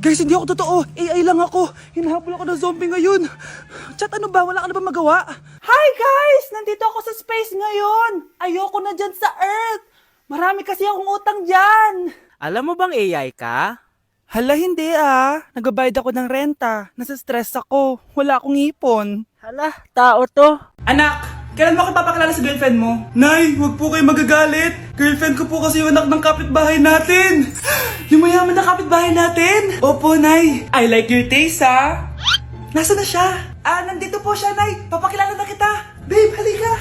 Guys, hindi ako totoo. AI lang ako. Hinahabol ako ng zombie ngayon. Chat, ano ba? Wala ka na ba magawa? Hi guys! Nandito ako sa space ngayon. Ayoko na dyan sa Earth. Marami kasi akong utang dyan. Alam mo bang AI ka? Hala, hindi ah. Nagbabayad ako ng renta. Nasa-stress ako. Wala akong ipon. Hala, tao to. Anak, kailan mo ako papakilala sa girlfriend mo? Nay, wag po kayo magagalit. Girlfriend ko po kasi yung anak ng kapitbahay natin. Yung mayaman na kapitbahay natin. Opo, Nay. I like your taste, ha? Nasaan na siya? Nandito po siya, Nay. Papakilala na kita. Babe, halika.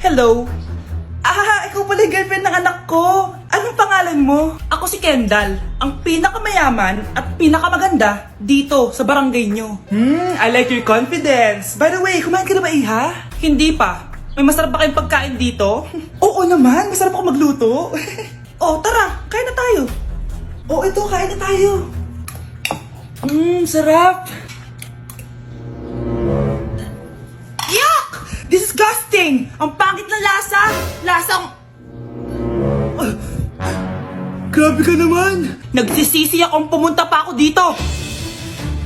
Hello. Ikaw pala yung girlfriend ng anak ko. Anong pangalan mo? Ako si Kendall, ang pinakamayaman at pinakamaganda dito sa barangay nyo. I like your confidence. By the way, kumain ka na ba, Iha? Hindi pa. May masarap ba kayong pagkain dito? Oo naman, masarap ako magluto. Tara, kain na tayo. Ito, kain na tayo. Sarap. Yuck! Disgusting! Ang pangit na lasa! Lasang... Grabe ka naman! Nagsisisi akong pumunta pa ako dito!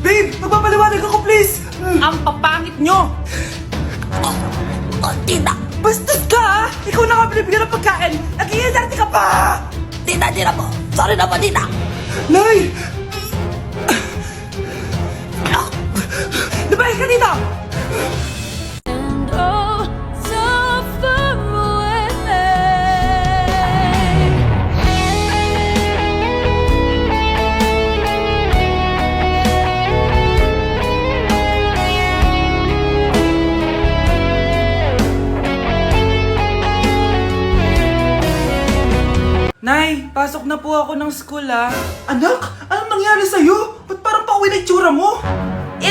Babe, magpapaliwanag ako please! Ang papangit nyo! Tina! Bastos ka! Ikaw na nga binibigyan ng pagkain! Nag-iinarte ka pa! Tina po! Sorry na po, Tina! Nay! Lumayas ka dito! And oh, so far away. Nay, pasok na po ako ng school ah. Anak, anong nangyari sa'yo? Ba't parang pauwi na itsura mo?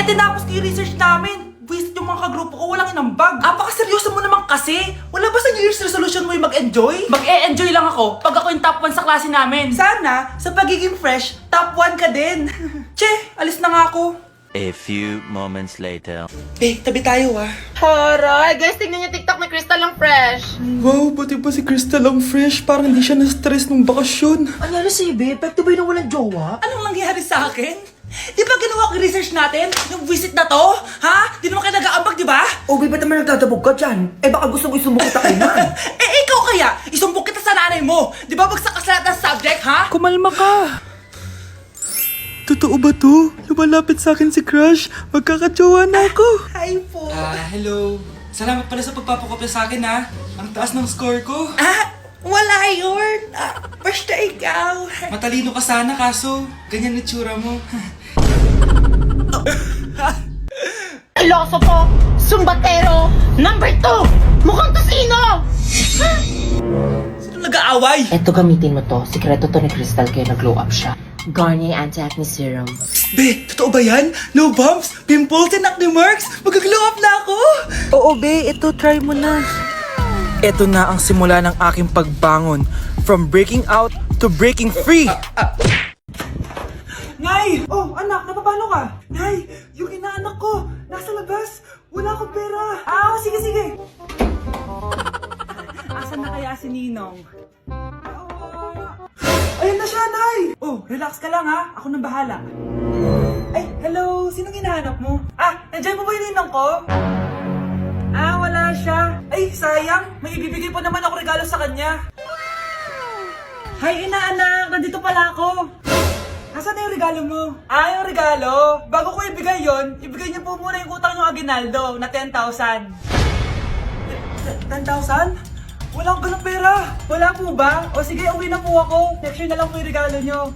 Tinapos ko yung research namin. Visit yung mga kagrupo ko, walang inambag. Apakaseryoso mo naman kasi. Wala ba sa New Year's resolution mo yung mag-enjoy? Mag-e-enjoy lang ako pag ako yung top 1 sa klase namin. Sana, sa pagiging fresh, top 1 ka din. Che, alis na nga ako. A few moments later. Tabi tayo ah. Horay! Guys, tingnan niyo TikTok ni Crystal ang fresh. Wow, pati ba si Crystal ang fresh? Parang hindi siya na-stress nung bakasyon. Ano si Ibe? Pwede ba yung walang jowa? Anong nangyari sa akin? Di ba ginawa ko yung research natin? Yung visit na to? Ha? Di naman kayo nag-aambag, di ba? Ba't naman nagdadabog ka dyan? Baka gusto mo isumbong kita kay Nan. Ikaw kaya? Isumbok kita sa nanay mo. Di ba bagsak ka sa lahat ng subject, ha? Kumalma ka. Totoo ba to? Lumalapit sa akin si Crush. Magkakajowa na ako. Hi po. Hello. Salamat pala sa pagpapakopya sa akin, ha? Ang taas ng score ko. Wala yun. Basta ikaw. Matalino ka sana, kaso ganyan na tsura mo. Iloso Sumbatero, number 2! Mukhang kasino! Sino nag-aaway? Eto, gamitin mo to. Sikreto to ni Crystal kaya nag-glow up siya. Garnier Anti-Acne Serum. Be, totoo ba yan? No bumps, pimples, and acne marks? Mag-glow up na ako! Oo, be. Ito, try mo na. Ito na ang simula ng aking pagbangon. From breaking out to breaking free! Nay! Oh, anak, napapalo ka? Nay, yung inaanak ko, nasa labas. Wala akong pera. Sige. Asan na kaya si Ninong? Ayun na siya, Nay! Oh, relax ka lang ha. Ako nang bahala. Ay, hello. Sinong hinahanap mo? Nandiyan mo ba yung Ninong ko? Wala siya. Ay, sayang. May ibibigay pa naman ako regalo sa kanya. Hi, inaanak. Nandito pala ako. Nasaan na yung regalo mo? Yung regalo? Bago ko ibigay yon, ibigay niyo po muna yung utang yung Aguinaldo na 10,000. 10,000? Wala akong ganong pera. Wala po ba? O sige, uwi na po ako. Next year na lang po yung regalo niyo.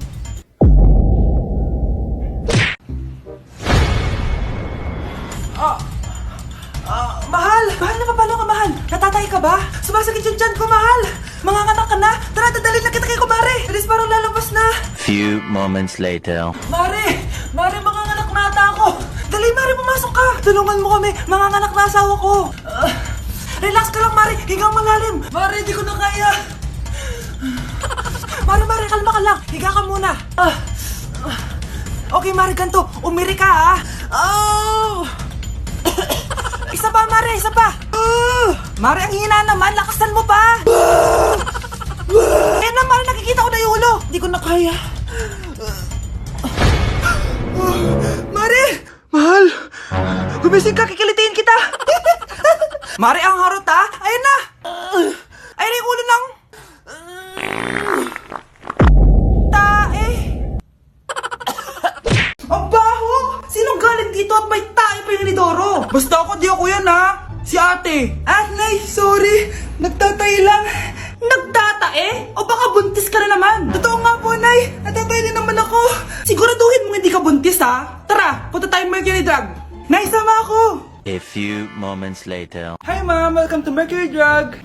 Mahal! Mahal na papalo ka, mahal! Natatay ka ba? Sumasakit yung tiyan ko, mahal! Manganganak ka na! Tara, dadalhin na kita kay kumare! Bilis, parang lalabas na! Few moments later. Mare! Mare, manganganak na ata ako! Dali, Mare, pumasok ka! Tulungan mo kami! Manganganak na asawa ko! Relax ka lang, Mare! Higang malalim! Mare, di ko na kaya! Mare, kalma ka lang! Higa ka muna! Okay, Mare, ganito! Umiri ka, ha! Isa pa, Mare! Isa pa! Mare, ang hina naman! Lakasan mo pa! Mare, nakikita ko na yung ulo! Di ko na kaya. Gumising ka, kikilitiin kita! Mari ang harot ha! Ayan na! Ayan na yung ulo ng... tae! Ang baho! Sinong galing dito at may tae pa yung inidoro? Basta ako, di ako yan ha! Si ate! Nay, sorry! Nagtatay lang! Nagtatae? O baka buntis ka na naman? Totoo nga po, Nay! Natatay din naman ako! Siguraduhin mo hindi ka buntis ha! Tara, punta tayo Mercury Drug! Nay, sama ako! A few moments later. Hi ma'am, welcome to Mercury Drug.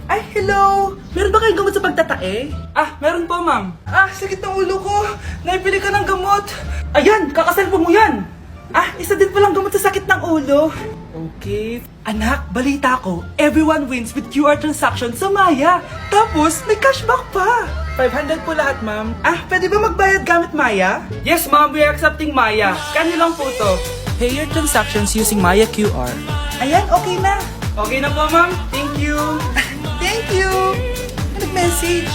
Ay, hello! Meron ba kayong gamot sa pagtatae? Meron po ma'am. Sakit ng ulo ko. Naipili ka ng gamot. Ayan, kakaselfon mo yan. Isa din palang gamot sa sakit ng ulo. Okay. Anak, balita ko, everyone wins with QR transaction sa Maya. Tapos, may cashback pa. 500 po lahat, ma'am. Pwede ba magbayad gamit Maya? Yes, ma'am, we are accepting Maya. Kano lang po to? Pay your transactions using Maya QR. Ayan, okay na. Okay na po, ma'am. Thank you. Thank you. Nag-message.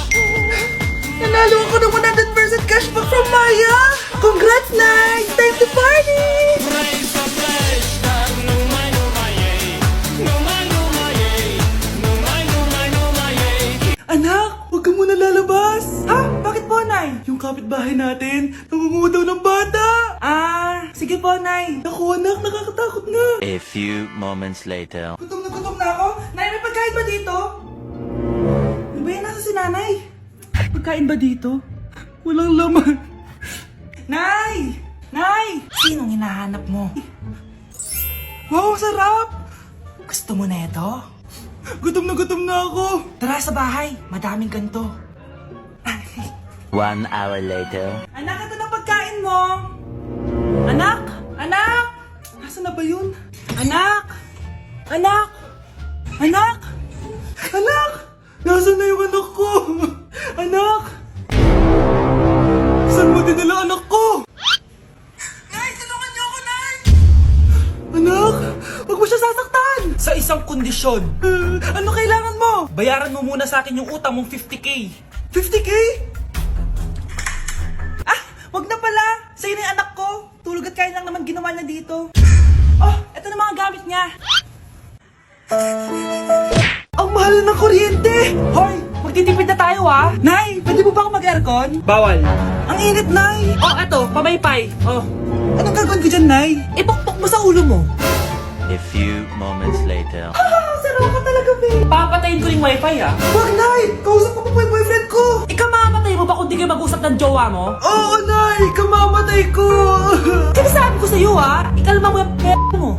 Nanalo ako ng 100% cashback from Maya. Congrats, Nay! Time to party! Anak, huwag ka muna lalabas. Bakit po, Nay? Yung kapitbahay natin, nangungudaw ng bata. Sige po, Nay. Naku, anak, nakakatakot na. A few moments later. Gutom na ako. Nay, may pagkain ba dito? Ano ba yan? Nasa si Nanay? Pagkain ba dito? Walang laman. Nay! Nay! Sinong hinahanap mo? Wow, sarap! Gusto mo na ito? Gutom na ako. Tara sa bahay, madaming ganito. 1 hour later. Anak, ito na pagkain mo. Anak! Anak! Nasaan na ba yun? Anak! Anak! Anak! Anak! Nasaan na yung anak ko? Anak! Saan mo dinala anak ko? Nay, tulungan niyo ako, Nay! Anak! Huwag mo siya sasaktan! Sa isang kondisyon. Ano kailangan mo? Bayaran mo muna sa akin yung utang mong 50k. 50k? Wag na pala! Sa'yo na yung anak ko! Tulog at kain lang naman ginawa niya dito. Eto na mga gamit niya. Ang mahal ng kuryente! Hoy! Magtitipid na tayo ha! Nay! Pwede mo ba ako mag-aircon? Bawal. Ang init, Nay! Eto, pamaypay. Anong gagawin ko dyan, Nay? Ipokpok mo sa ulo mo. A few moments later. Sarap ka talaga, babe! Papatayin ko yung wifi ha? Wag, Nay! Kausap ko pa po yung boyfriend ko! Ikamamatay mo ba kung di kayo mag-usap ng jowa mo? Oo, Nay! Kamamatay ko! Sinasabi ko sa'yo ha! Ikalma mo yung mo.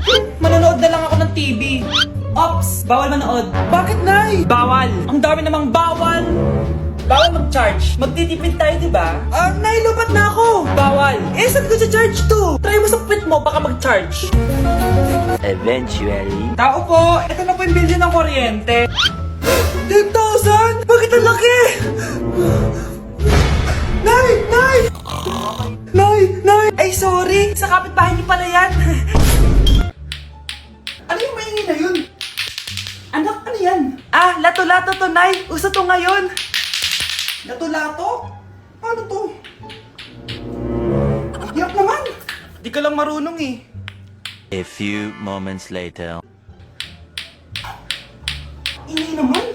Manonood na lang ako ng TV. Ops! Bawal manood. Bakit, Nay? Bawal! Ang dami namang bawal! Bawal mag-charge. Magtitipid tayo, di ba? Nay, lupat na ako! Bawal! Saan ko sa-charge to? Try mo sa pit mo, baka mag-charge. Eventually. Tao po, ito na po yung bilhin ng kuryente. 10,000? Bakit ang laki? Nay! Nay! Nay! Ay, sorry! Sa kapitbahay niyo pala yan. Ano yung maingin na yun? Anak, ano yan? Lato-lato to, Nay. Uso to ngayon. Lato-lato? Ano to? Hirap naman. Di ka lang marunong eh. A few moments later. Ini naman.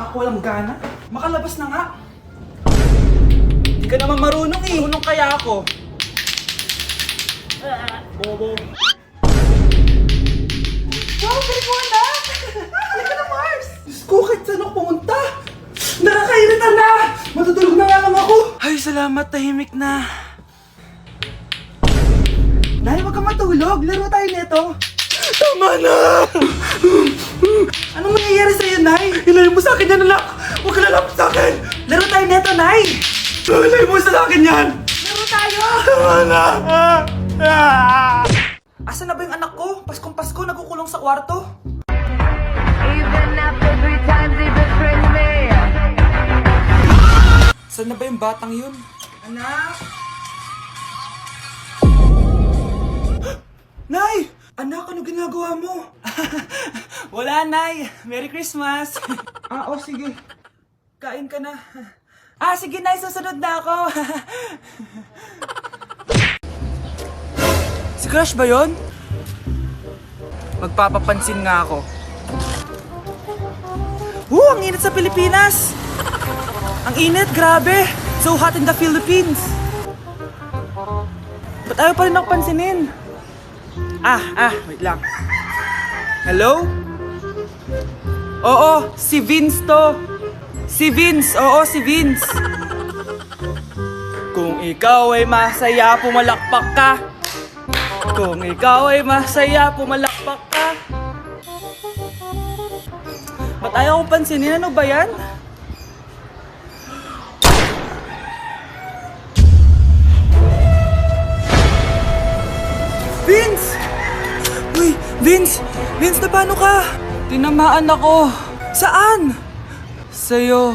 Ako walang gana. Makalabas na nga. Di ka naman marunong eh. Marunong kaya ako. Bobo. Wow, galing mo anak! Halika na, Mars! Diyos ko, kahit saan ako pumunta. Nakakairita na! Matutulog na nga lang ako. Ay, salamat. Tahimik na. Nay, wag ka matulog. Laro tayo nito. Tama na! Anong mangyayari sa'yo, Nay? Ilayo mo sa akin yan, anak! Huwag ka lalapit sa akin! Laro tayo neto, Nay! Ilayo mo sa akin yan! Laro tayo! Tama na! Asan na ba yung anak ko? Paskong Pasko, nagkukulong sa kwarto. Even after 3 times he betrayed me. Saan na ba yung batang yun? Anak! Nay! Anak, ano ginagawa mo? Wala, Nay. Merry Christmas. Sige. Kain ka na. Sige, Nay. Susunod na ako. Si Crush ba yon? Magpapapansin nga ako. Ang init sa Pilipinas! Ang init, grabe! So hot in the Philippines! Ba't ayaw pa rin ako pansinin? Wait lang. Hello? Oo, si Vince to. Si Vince, oo, si Vince. Kung ikaw ay masaya, pumalakpak ka. Kung ikaw ay masaya, pumalakpak ka. Ba't ayaw kong pansinin? Ano ba yan? Vince! Uy, Vince! Vince, na paano ka? Tinamaan ako. Saan? Sa'yo.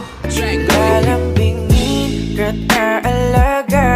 Galambingin ka alaga